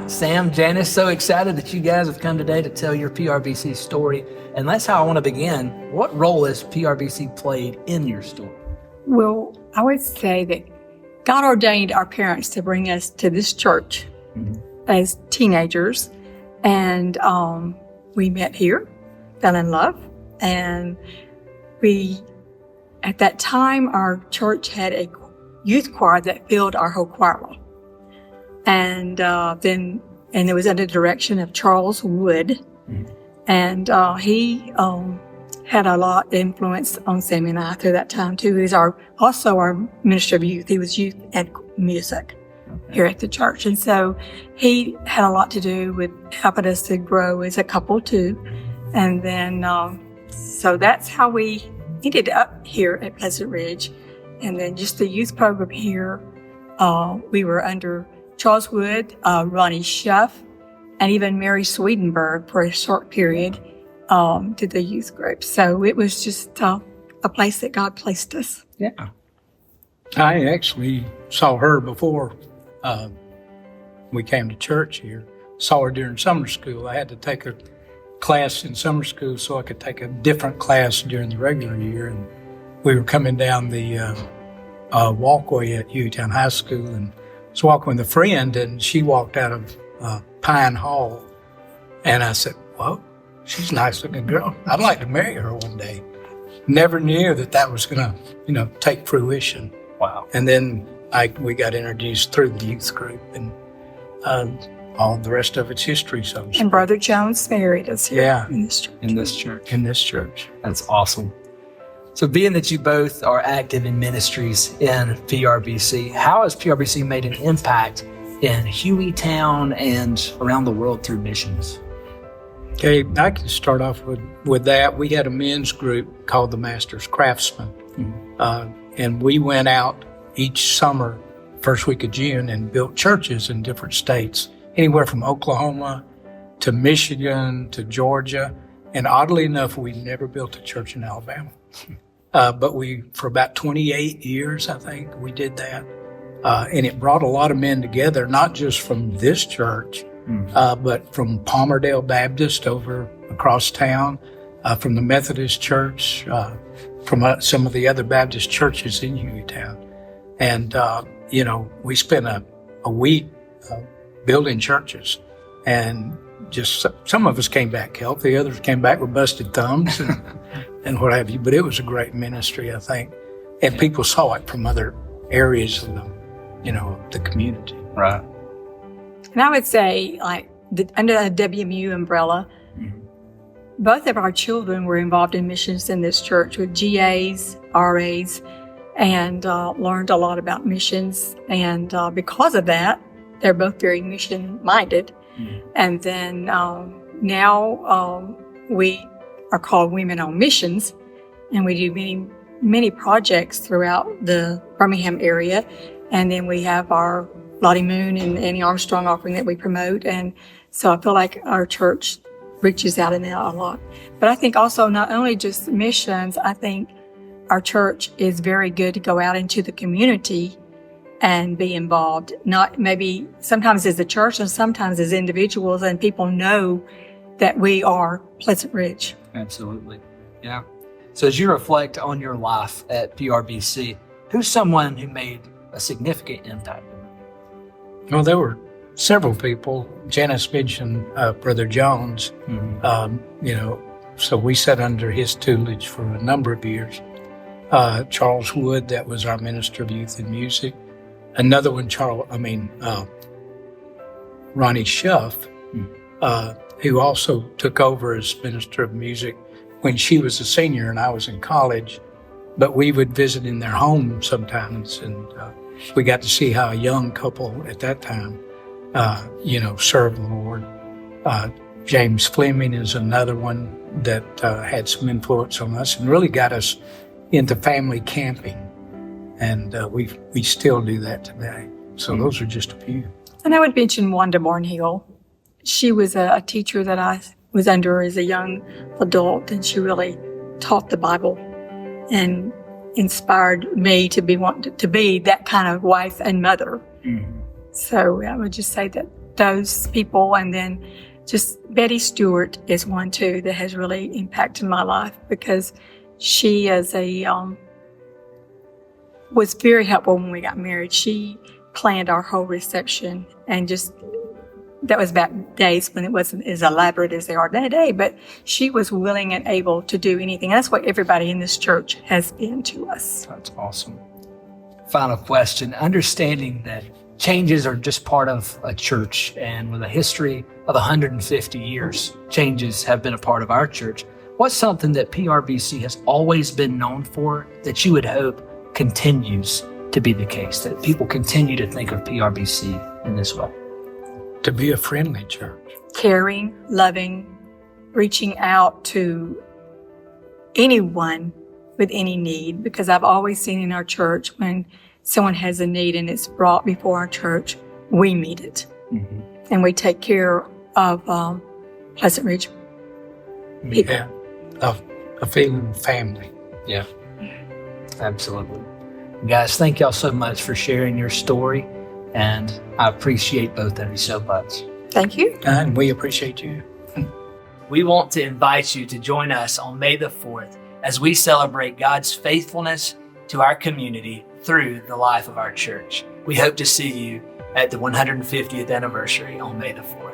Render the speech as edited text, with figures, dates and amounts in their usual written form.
Sam, Janice, so excited that you guys have come today to tell your PRBC story. And that's how I want to begin. What role has PRBC played in your story? Well, I would say that God ordained our parents to bring us to this church as teenagers. And we met here, fell in love. And at that time, our church had a youth choir that filled our whole choir room. And it was under the direction of Charles Wood. And he had a lot of influence on Sammy and I through that time too. He's also our minister of youth. He was youth and music here at the church. And so he had a lot to do with helping us to grow as a couple too. And then, so that's how we ended up here at Pleasant Ridge. And then just the youth program here, we were under Charles Wood, Ronnie Schuff, and even Mary Swedenberg for a short period did the youth group. So it was just a place that God placed us. Yeah. I actually saw her before we came to church here. Saw her during summer school. I had to take a class in summer school so I could take a different class during the regular year. And we were coming down the walkway at Hueytown High School and was walking with a friend, and she walked out of Pine Hall. And I said, well, she's a nice looking girl. I'd like to marry her one day. Never knew that was going to, take fruition. Wow. And then we got introduced through the youth group, and all the rest of it's history. So and Brother Jones married us here in this church. In this church. That's awesome. So being that you both are active in ministries in PRBC, how has PRBC made an impact in Hueytown and around the world through missions? Okay, I can start off with that. We had a men's group called the Masters Craftsmen. And we went out each summer, first week of June, and built churches in different states, anywhere from Oklahoma to Michigan to Georgia. And oddly enough, we never built a church in Alabama. But for about 28 years, I think, we did that. And it brought a lot of men together, not just from this church, but from Palmerdale Baptist over across town, from the Methodist Church, from some of the other Baptist churches in Hueytown. And, we spent a week building churches, and just some of us came back healthy, others came back with busted thumbs and what have you. But it was a great ministry, I think. And people saw it from other areas of the community. Right. And I would say, under the WMU umbrella, both of our children were involved in missions in this church with GAs, RAs, and learned a lot about missions. And because of that, they're both very mission-minded. And then now we are called Women on Missions, and we do many projects throughout the Birmingham area. And then we have our Lottie Moon and Annie Armstrong offering that we promote. And so I feel like our church reaches out in that a lot. But I think also not only just missions, I think our church is very good to go out into the community and be involved, not maybe sometimes as a church and sometimes as individuals, and people know that we are Pleasant Ridge. Absolutely. Yeah. So as you reflect on your life at PRBC, who's someone who made a significant impact? Well, there were several people. Janice mentioned Brother Jones. So we sat under his tutelage for a number of years. Charles Wood, that was our minister of youth and music. Another one, Ronnie Schuff, who also took over as minister of music when she was a senior and I was in college. But we would visit in their home sometimes, and we got to see how a young couple at that time, served the Lord. James Fleming is another one that had some influence on us and really got us into family camping. And we still do that today. So those are just a few. And I would mention Wanda Barnhill. She was a teacher that I was under as a young adult, and she really taught the Bible and inspired me to be that kind of wife and mother. So I would just say that those people. And then just Betty Stewart is one too that has really impacted my life, because she was very helpful when we got married. She planned our whole reception, and that was back days when it wasn't as elaborate as they are today, but she was willing and able to do anything. And that's what everybody in this church has been to us. That's awesome. Final question. Understanding that changes are just part of a church, and with a history of 150 years, changes have been a part of our church. What's something that PRBC has always been known for that you would hope continues to be the case, that people continue to think of PRBC in this way? To be a friendly church. Caring, loving, reaching out to anyone with any need, because I've always seen in our church when someone has a need and it's brought before our church, we meet it. Mm-hmm. And we take care of Pleasant Ridge people. Yeah, a feeling of family. Yeah, absolutely. Guys, thank y'all so much for sharing your story, and I appreciate both of you so much. Thank you. And we appreciate you. We want to invite you to join us on May the 4th as we celebrate God's faithfulness to our community through the life of our church. We hope to see you at the 150th anniversary on May the 4th.